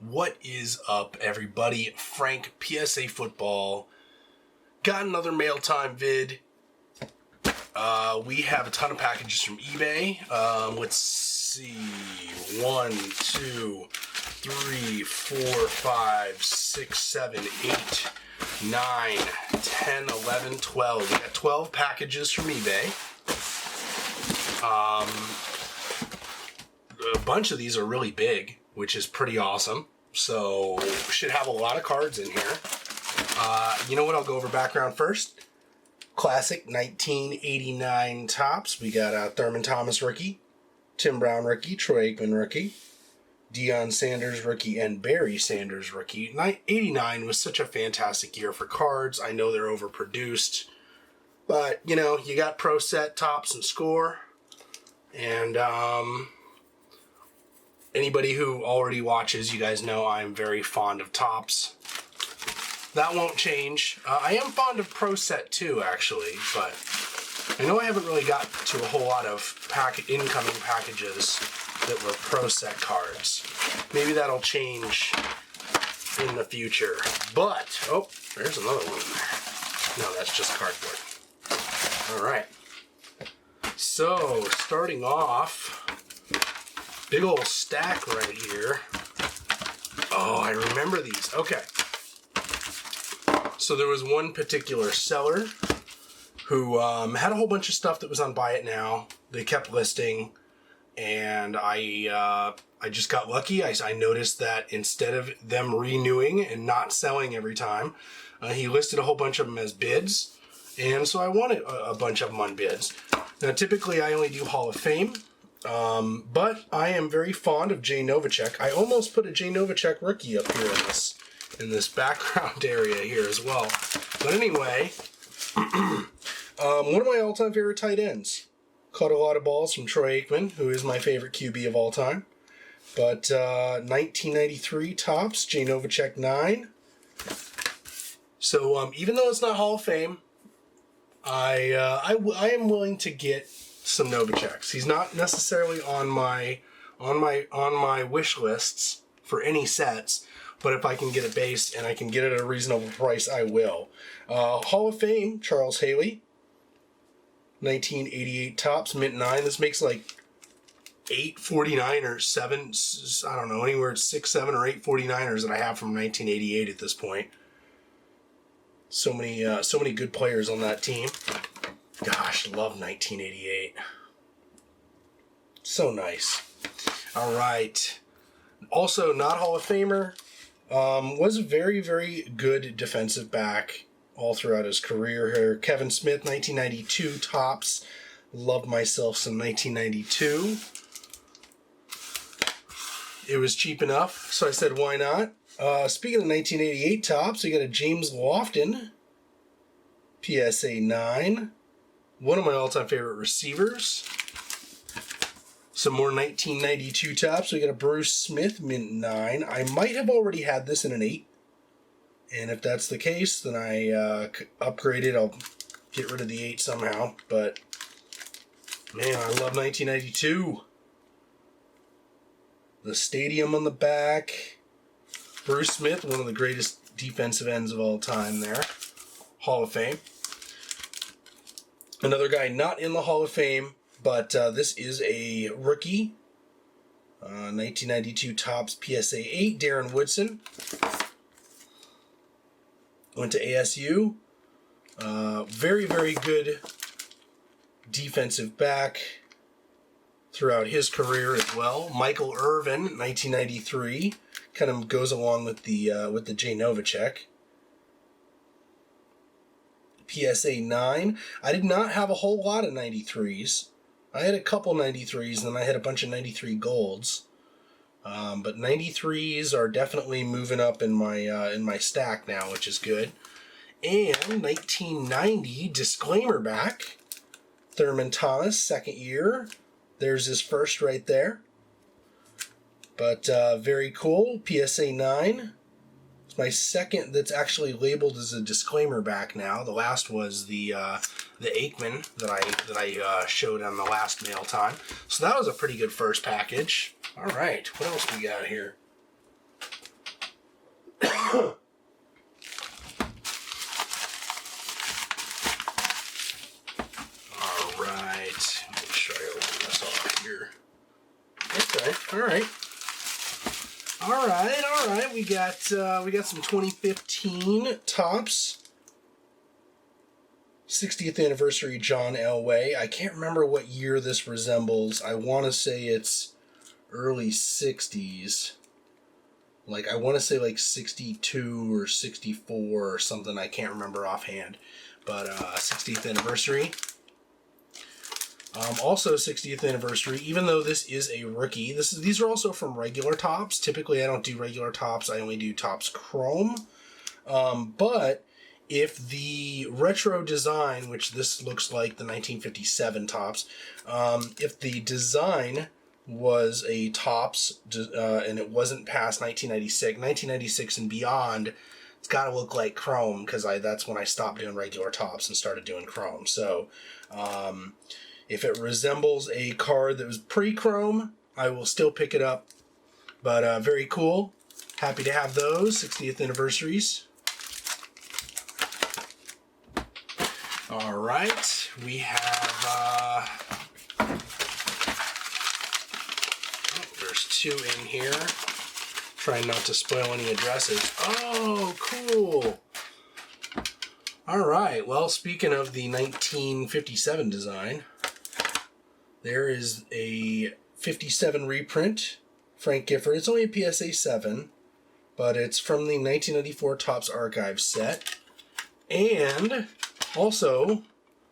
What is up, everybody? Frank, PSA Football. Got another mail time vid. We have a ton of packages from eBay. Let's see. 1, 2, 3, 4, 5, 6, 7, 8, 9, 10, 11, 12. We got 12 packages from eBay. A bunch of these are really big, which is pretty awesome. So should have a lot of cards in here. You know what? I'll go over background first. Classic 1989 Topps. We got Thurman Thomas rookie, Tim Brown rookie, Troy Aikman rookie, Deion Sanders rookie, and Barry Sanders rookie. 89 was such a fantastic year for cards. I know they're overproduced, but you know, you got Pro Set, Topps, and Score. And anybody who already watches, you guys know I'm very fond of Topps. That won't change. I am fond of Pro Set too, actually, but I know I haven't really got to a whole lot of incoming packages that were Pro Set cards. Maybe that'll change in the future. But, oh, there's another one in there. No, that's just cardboard. All right. So, starting off, big old stack right here. Oh, I remember these. Okay. So there was one particular seller who had a whole bunch of stuff that was on Buy It Now. They kept listing, and I just got lucky. I noticed that instead of them renewing and not selling every time, he listed a whole bunch of them as bids, and so I wanted a bunch of them on bids. Now, typically I only do Hall of Fame, but I am very fond of Jay Novacek. I almost put a Jay Novacek rookie up here in this background area here as well. But anyway, one of my all-time favorite tight ends. Caught a lot of balls from Troy Aikman, who is my favorite QB of all time. But 1993 Topps, Jay Novacek 9. So even though it's not Hall of Fame, I am willing to get some Novaceks. He's not necessarily on my wish lists for any sets, but if I can get a base and I can get it at a reasonable price, I will. Hall of Fame, Charles Haley, 1988 Topps, mint 9. This makes like 849 or 7, I don't know, anywhere 6, 7, or 8 49ers that I have from 1988 at this point. So many good players on that team. Gosh, love 1988. So nice. All right. Also, not Hall of Famer. Was a very, very good defensive back all throughout his career here. Kevin Smith, 1992 Topps. Love myself some 1992. It was cheap enough, so I said, why not? Speaking of 1988 Topps, we got a James Lofton, PSA 9. One of my all-time favorite receivers. Some more 1992 Topps. We got a Bruce Smith, mint 9. I might have already had this in an 8. And if that's the case, then I upgrade it. I'll get rid of the 8 somehow. But, man, I love 1992. The stadium on the back. Bruce Smith, one of the greatest defensive ends of all time there. Hall of Fame. Another guy not in the Hall of Fame, but this is a rookie. 1992 Topps PSA 8, Darren Woodson. Went to ASU. Very, very good defensive back throughout his career as well. Michael Irvin, 1993. Kind of goes along with the Jay Novacek. PSA 9. I did not have a whole lot of 93s. I had a couple 93s, and then I had a bunch of 93 golds. But 93s are definitely moving up in my stack now, which is good. And 1990 disclaimer back. Thurman Thomas, second year. There's his first right there. But very cool. PSA 9. It's my second that's actually labeled as a disclaimer back now. The last was the Aikman that I showed on the last mail time. So that was a pretty good first package. All right, what else we got here? Alright, make sure I open this off here. Okay, alright. Alright, we got some 2015 Topps 60th anniversary John Elway. I can't remember what year this resembles. I want to say it's early 60s. Like, I want to say like 62 or 64 or something. I can't remember offhand. But 60th anniversary. Also 60th anniversary, even though this is a rookie. These are also from regular Topps. Typically, I don't do regular Topps. I only do Topps Chrome. But if the retro design, which this looks like the 1957 Topps, if the design was a Topps and it wasn't past 1996 and beyond, it's got to look like Chrome, because that's when I stopped doing regular Topps and started doing Chrome. So if it resembles a card that was pre-Chrome, I will still pick it up. But very cool. Happy to have those 60th anniversaries. All right, we have, there's 2 in here. Trying not to spoil any addresses. Oh, cool. All right, well, speaking of the 1957 design, there is a 57 reprint, Frank Gifford. It's only a PSA 7, but it's from the 1994 Topps Archives set. And also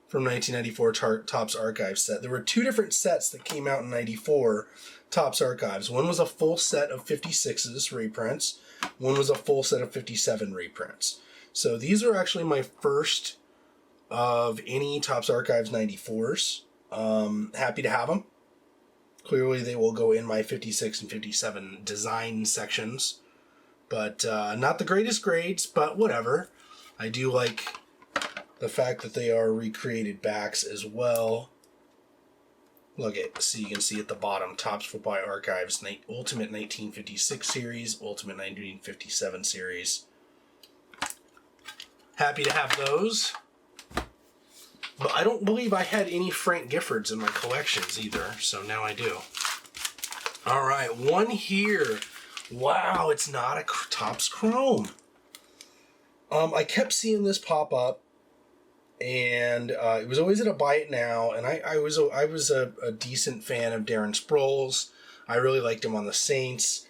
from 1994 Topps Archives set. There were 2 different sets that came out in 94 Topps Archives. One was a full set of 56s reprints. One was a full set of 57 reprints. So these are actually my first of any Topps Archives 94s. Happy to have them. Clearly they will go in my 56 and 57 design sections. But not the greatest grades, but whatever. I do like the fact that they are recreated backs as well. Look at, so you can see at the bottom, Topps Football Archives, Ultimate 1956 series, Ultimate 1957 series. Happy to have those. But I don't believe I had any Frank Giffords in my collections either, so now I do. All right, one here. Wow, it's not a Topps Chrome. I kept seeing this pop up, and it was always at a buy it now, and I was a decent fan of Darren Sproles. I really liked him on the Saints.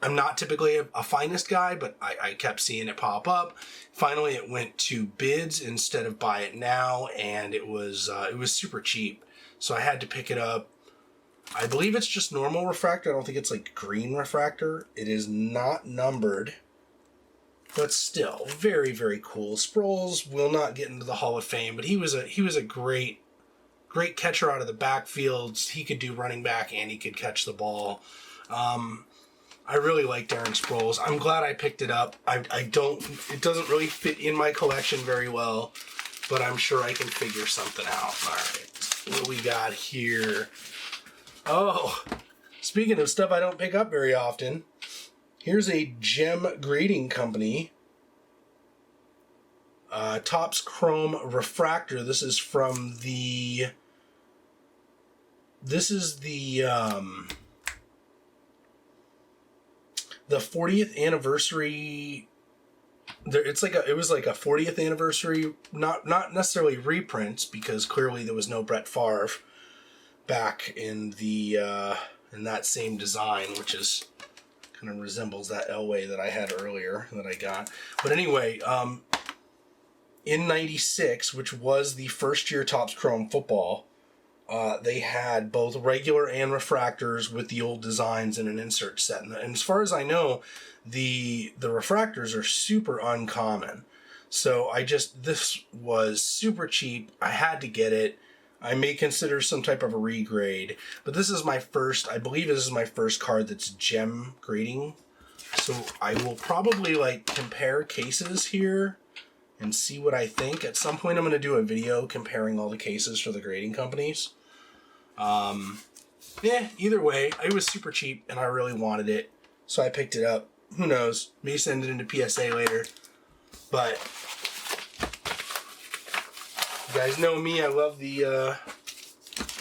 I'm not typically a finest guy, but I kept seeing it pop up. Finally, it went to bids instead of buy it now, and it was super cheap, so I had to pick it up. I believe it's just normal refractor. I don't think it's like green refractor. It is not numbered, but still very, very cool. Sproles will not get into the Hall of Fame, but he was a great catcher out of the backfield. He could do running back and he could catch the ball. I really like Darren Sproles. I'm glad I picked it up. It doesn't really fit in my collection very well, but I'm sure I can figure something out. All right, what do we got here? Oh, speaking of stuff I don't pick up very often, here's a Gem Grading Company Topps Chrome Refractor. This is from the 40th anniversary. It was like a 40th anniversary, not necessarily reprints, because clearly there was no Brett Favre back in that same design, which is kind of resembles that Elway that I had earlier that I got. But anyway, in 96, which was the first year Topps Chrome football, they had both regular and refractors with the old designs in an insert set. And as far as I know, the refractors are super uncommon. So this was super cheap. I had to get it. I may consider some type of a regrade, but I believe this is my first card that's gem grading. So I will probably compare cases here and see what I think. At some point I'm going to do a video comparing all the cases for the grading companies. Either way, it was super cheap and I really wanted it, so I picked it up. who knows? May send it into PSA later. But you guys know me, I love the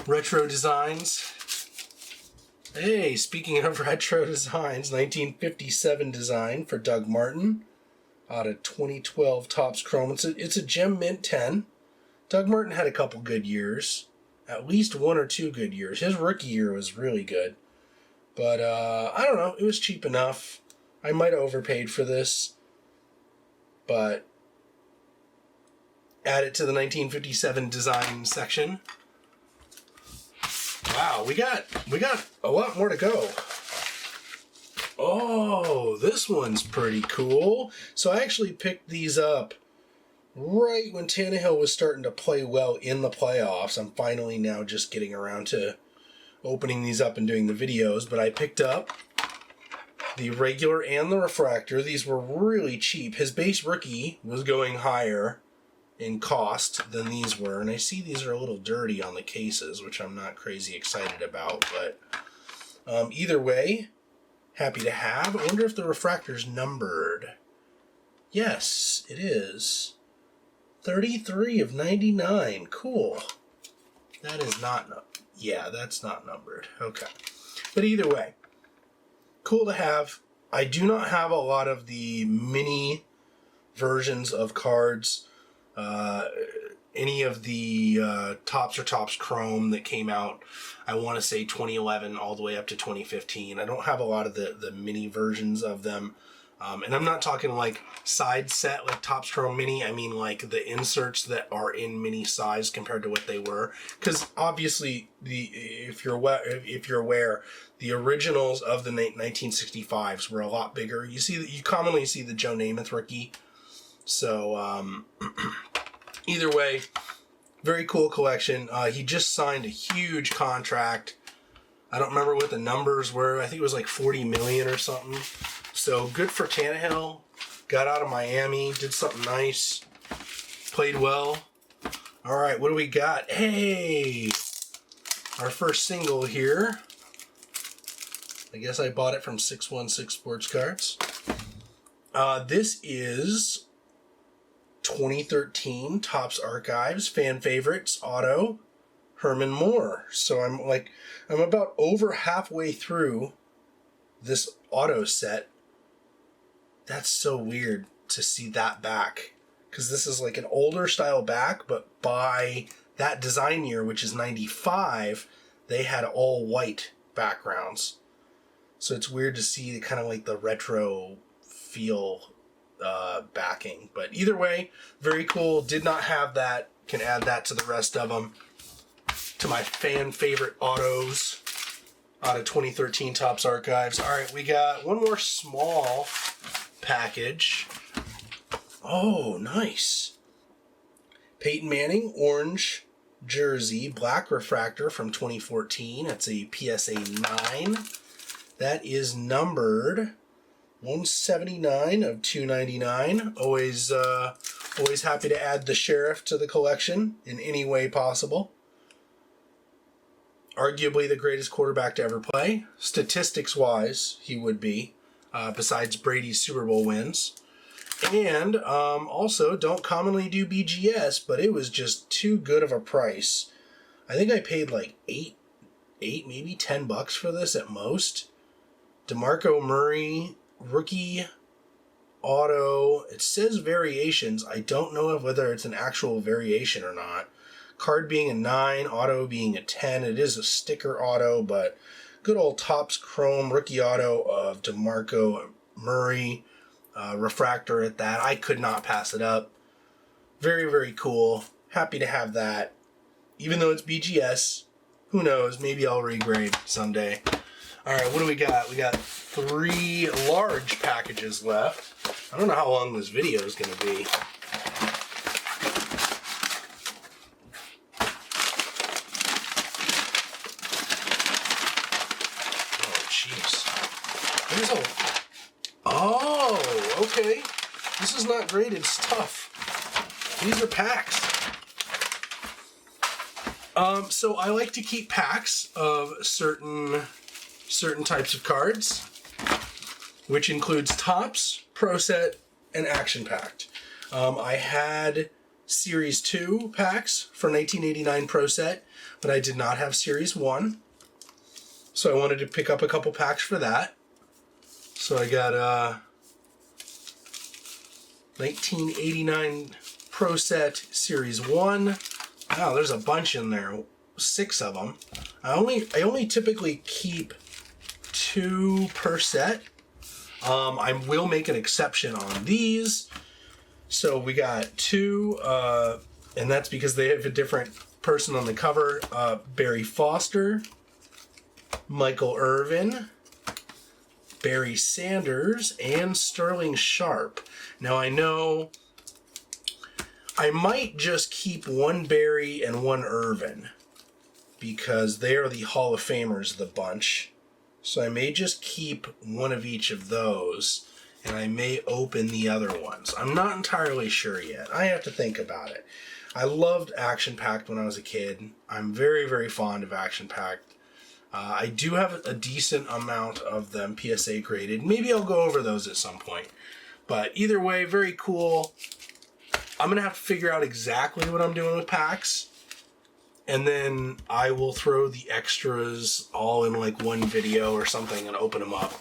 retro designs. Hey, speaking of retro designs, 1957 design for Doug Martin out of 2012 Topps Chrome. It's a Gem Mint 10. Doug Martin had a couple good years. At least one or two good years. His rookie year was really good. But, I don't know. It was cheap enough. I might have overpaid for this. But add it to the 1957 design section. Wow, we got a lot more to go. Oh, this one's pretty cool. So I actually picked these up right when Tannehill was starting to play well in the playoffs. I'm finally now just getting around to opening these up and doing the videos, but I picked up the regular and the refractor. These were really cheap. His base rookie was going higher in cost than these were, and I see these are a little dirty on the cases, which I'm not crazy excited about, but either way, happy to have. I wonder if the refractor's numbered. Yes, it is. 33 of 99. Cool. That is not, yeah, that's not numbered. Okay. But either way, cool to have. I do not have a lot of the mini versions of cards. Any of the Topps or Topps Chrome that came out, I want to say 2011 all the way up to 2015. I don't have a lot of the mini versions of them. And I'm not talking like side set like Topps Chrome Mini. I mean like the inserts that are in mini size compared to what they were. Because obviously, if you're aware, the originals of the 1965s were a lot bigger. You commonly see the Joe Namath rookie. So either way, very cool collection. He just signed a huge contract. I don't remember what the numbers were. I think it was like 40 million or something. So good for Tannehill. Got out of Miami, did something nice, played well. All right, what do we got? Hey, our first single here. I guess I bought it from 616 Sports Cards. This is 2013 Topps Archives fan favorites auto Herman Moore. So I'm about over halfway through this auto set. That's so weird to see that back, because this is like an older style back, but by that design year, which is 95, they had all white backgrounds. So it's weird to see kind of like the retro feel backing. But either way, very cool. Did not have that. Can add that to the rest of them. To my fan favorite autos out of 2013 Topps Archives. All right, we got one more small package. Oh, nice. Peyton Manning, orange jersey, black refractor from 2014. It's a PSA 9. That is numbered 179 of 299. Always happy to add the sheriff to the collection in any way possible. Arguably the greatest quarterback to ever play. Statistics-wise, he would be, besides Brady's Super Bowl wins. And also, don't commonly do BGS, but it was just too good of a price. I think I paid like $8, maybe $10 for this at most. DeMarco Murray, rookie auto. It says variations. I don't know whether it's an actual variation or not. Card being a 9, auto being a 10. It is a sticker auto, but good old Topps Chrome rookie auto of DeMarco Murray. Refractor at that. I could not pass it up. Very, very cool. Happy to have that. Even though it's BGS, who knows? Maybe I'll regrade someday. All right, what do we got? We got 3 large packages left. I don't know how long this video is going to be. Oh, jeez. Oh, okay. This is not graded stuff. These are packs. So I like to keep packs of certain types of cards. which includes Topps, Pro Set, and Action Packed. I had Series 2 packs for 1989 Pro Set, but I did not have Series 1. So I wanted to pick up a couple packs for that. So I got 1989 Pro Set Series 1. Wow, there's a bunch in there. 6 of them. I only typically keep 2 per set. I will make an exception on these. So we got 2, and that's because they have a different person on the cover. Barry Foster, Michael Irvin, Barry Sanders, and Sterling Sharp. Now I know I might just keep 1 Barry and 1 Irvin because they are the Hall of Famers of the bunch. So I may just keep 1 of each of those, and I may open the other ones. I'm not entirely sure yet. I have to think about it. I loved Action Packed when I was a kid. I'm very, very fond of Action Packed. I do have a decent amount of them PSA graded. Maybe I'll go over those at some point. But either way, very cool. I'm going to have to figure out exactly what I'm doing with packs. And then I will throw the extras all in like one video or something and open them up.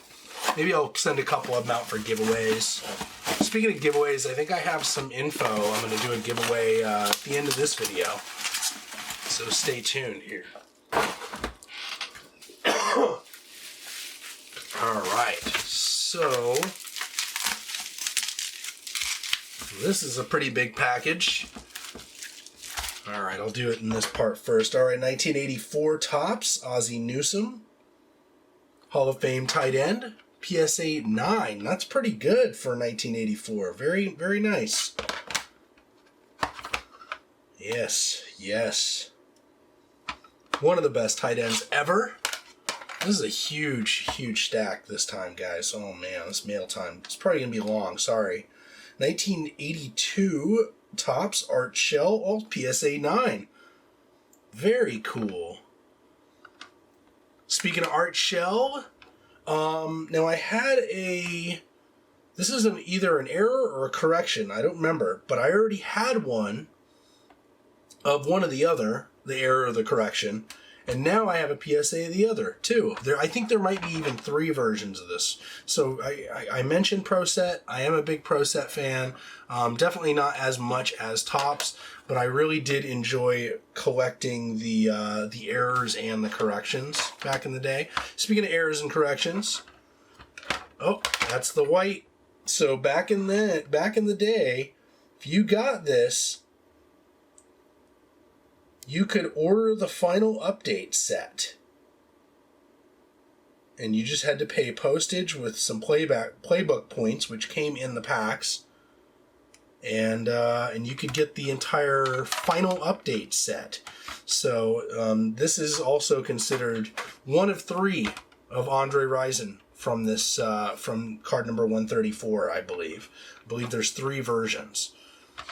Maybe I'll send a couple of them out for giveaways. Speaking of giveaways, I think I have some info. I'm going to do a giveaway at the end of this video. So stay tuned here. Alright, so this is a pretty big package. Alright, I'll do it in this part first. Alright, 1984 Topps, Ozzie Newsome. Hall of Fame tight end, PSA 9. That's pretty good for 1984. Very, very nice. Yes, yes. One of the best tight ends ever. This is a huge, huge stack this time, guys. Oh man, this mail time. It's probably going to be long, sorry. 1982 Topps Art Shell, all PSA 9. Very cool. Speaking of Art Shell, now I had this is either an error or a correction, I don't remember, but I already had one of one or the other, the error or the correction, and now I have a PSA of the other, too. I think there might be even 3 versions of this. So I mentioned Pro Set. I am a big Pro Set fan. Definitely not as much as Topps, but I really did enjoy collecting the errors and the corrections back in the day. Speaking of errors and corrections, oh, that's the white. So back in the day, if you got this, you could order the final update set. And you just had to pay postage with some playbook points, which came in the packs. And you could get the entire final update set. So this is also considered one of 3 of Andre Rison from this from card number 134, I believe. I believe there's 3 versions.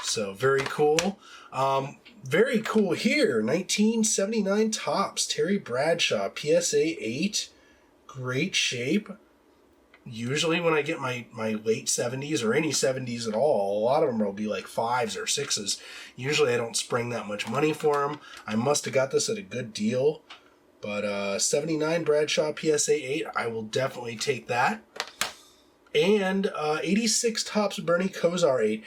So very cool. Very cool here. 1979 Topps, Terry Bradshaw, PSA 8. Great shape. Usually when I get my late 70s or any 70s at all, a lot of them will be like 5s or 6s. Usually I don't spring that much money for them. I must have got this at a good deal. But 79 Bradshaw PSA 8, I will definitely take that. And 86 Topps Bernie Kosar 8.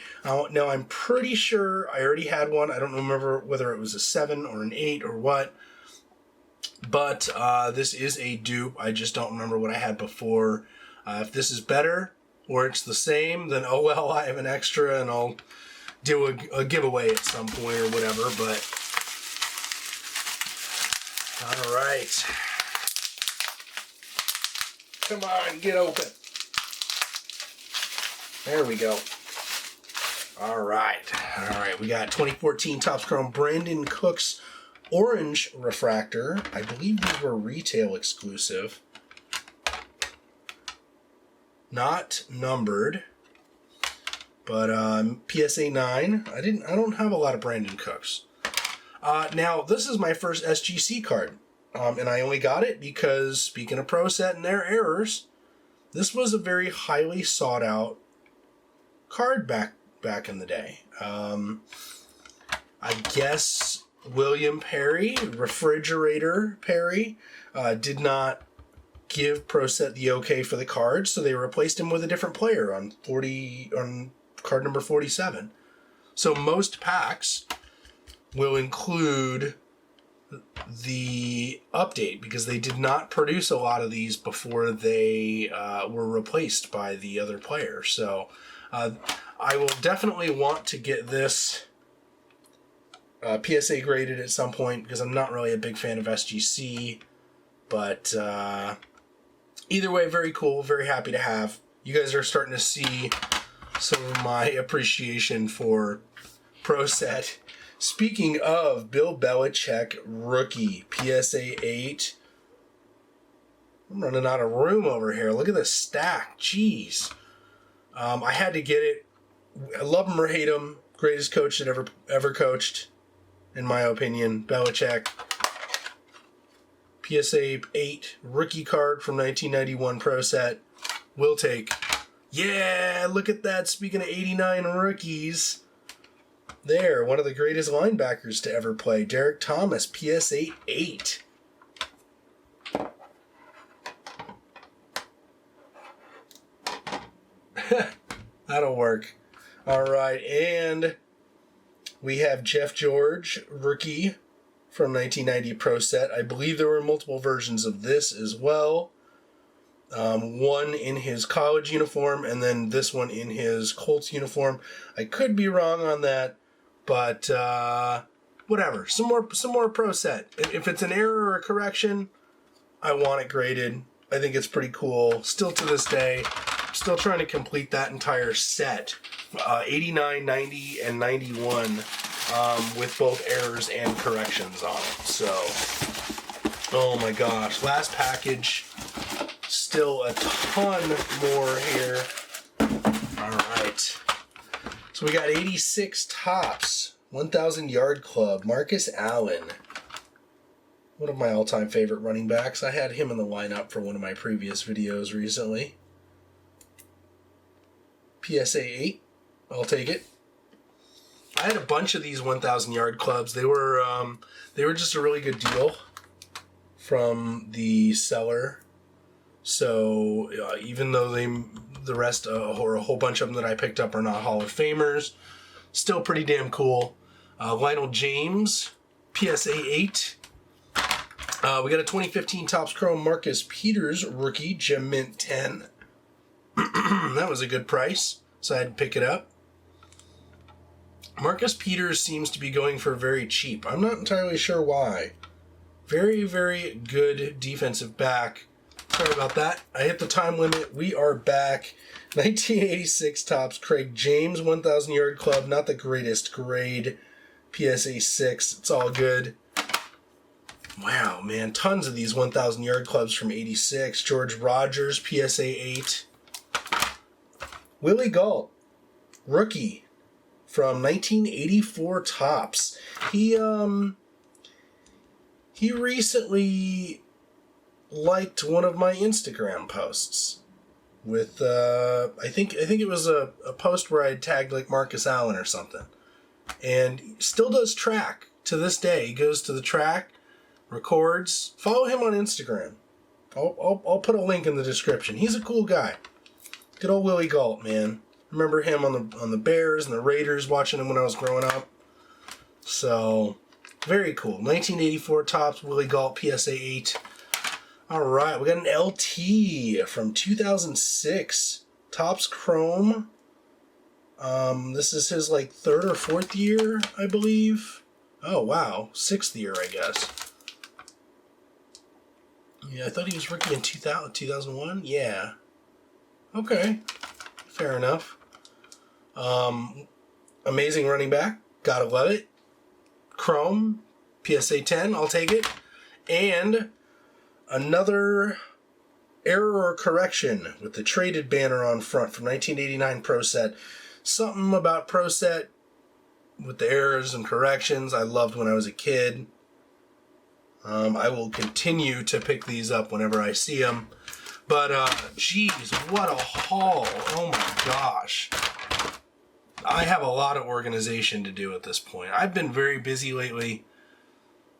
Now I'm pretty sure I already had one. I don't remember whether it was a 7 or an 8 or what. But this is a dupe. I just don't remember what I had before. If this is better or it's the same, then oh well, I have an extra and I'll do a giveaway at some point or whatever. But all right. Come on, get open. There we go. All right. We got 2014 Topps Chrome Brandon Cook's Orange Refractor. I believe these were retail exclusive. Not numbered. But PSA 9. I don't have a lot of Brandon Cooks. Now, this is my first SGC card. And I only got it because, speaking of Pro Set and their errors, This was a very highly sought out card back in the day. I guess William Perry, Refrigerator Perry, did not give Pro Set the okay for the card, so they replaced him with a different player on card number 47. So most packs will include the update because they did not produce a lot of these before they were replaced by the other player. So I will definitely want to get this PSA graded at some point because I'm not really a big fan of SGC. But either way, very cool, very happy to have. You guys are starting to see some of my appreciation for Pro Set. Speaking of Bill Belichick rookie PSA 8, I'm running out of room over here. Look at this stack. Jeez. I had to get it. I love him or hate him. Greatest coach that ever coached, in my opinion. Belichick. PSA 8 rookie card from 1991 Pro Set. Will take. Yeah, look at that. Speaking of 89 rookies. There, one of the greatest linebackers to ever play. Derek Thomas, PSA 8. That'll work. All right, and we have Jeff George, rookie from 1990 Pro Set. I believe there were multiple versions of this as well. One in his college uniform, and then this one in his Colts uniform. I could be wrong on that, but whatever. Some more Pro Set. If it's an error or a correction, I want it graded. I think it's pretty cool. Still to this day, I'm still trying to complete that entire set. 89, 90, and 91 with both errors and corrections on it. So, oh my gosh. Last package. Still a ton more here. All right. So we got 86 Topps, 1,000 Yard Club, Marcus Allen. One of my all-time favorite running backs. I had him in the lineup for one of my previous videos recently. PSA 8. I'll take it. I had a bunch of these 1,000 Yard Clubs. They were just a really good deal from the seller. So even though the rest or a whole bunch of them that I picked up are not Hall of Famers, still pretty damn cool. Lionel James, PSA 8. We got a 2015 Topps Chrome Marcus Peters rookie, Gem Mint 10. That was a good price, so I had to pick it up. Marcus Peters seems to be going for very cheap. I'm not entirely sure why. Very, very good defensive back. Sorry about that. I hit the time limit. We are back. 1986 Topps Craig James, 1,000 Yard Club. Not the greatest grade. PSA 6. It's all good. Wow, man. Tons of these 1,000 Yard Clubs from 86. George Rogers, PSA 8. Willie Gault, rookie from 1984 Topps. He recently liked one of my Instagram posts with I think it was a post where I tagged like Marcus Allen or something, and still does track to this day. He goes to the track, records. Follow him on Instagram. I'll put a link in the description. He's a cool guy. Good old Willie Gault, man. Remember him on the Bears and the Raiders, watching him when I was growing up. So very cool. 1984 Topps Willie Gault PSA 8. All right, we got an LT from 2006 Topps Chrome. This is his like third or fourth year, I believe. Oh wow, sixth year, I guess. Yeah, I thought he was rookie in 2001. Yeah. Okay, fair enough. Amazing running back. Gotta love it. Chrome, PSA 10. I'll take it. And another error or correction with the traded banner on front from 1989 Pro Set. Something about Pro Set with the errors and corrections I loved when I was a kid. I will continue to pick these up whenever I see them. But, geez, what a haul. Oh my gosh. I have a lot of organization to do at this point. I've been very busy lately.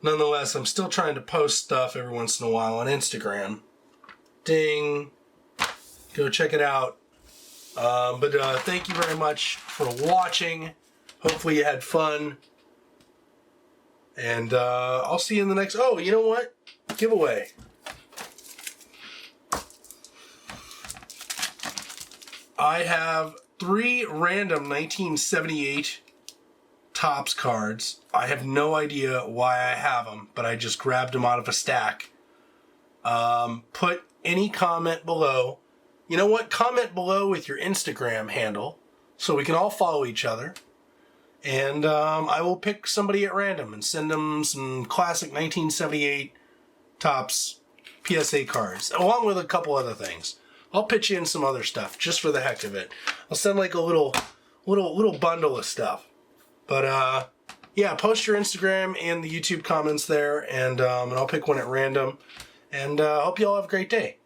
Nonetheless, I'm still trying to post stuff every once in a while on Instagram. Ding. Go check it out. But thank you very much for watching. Hopefully you had fun. And I'll see you in the next... Oh, you know what? Giveaway. I have 3 random 1978 Topps cards. I have no idea why I have them, but I just grabbed them out of a stack. Put any comment below. You know what? Comment below with your Instagram handle so we can all follow each other. And I will pick somebody at random and send them some classic 1978 Topps PSA cards, along with a couple other things. I'll pitch in some other stuff just for the heck of it. I'll send like a little bundle of stuff. But yeah, post your Instagram and the YouTube comments there, and I'll pick one at random. And hope you all have a great day.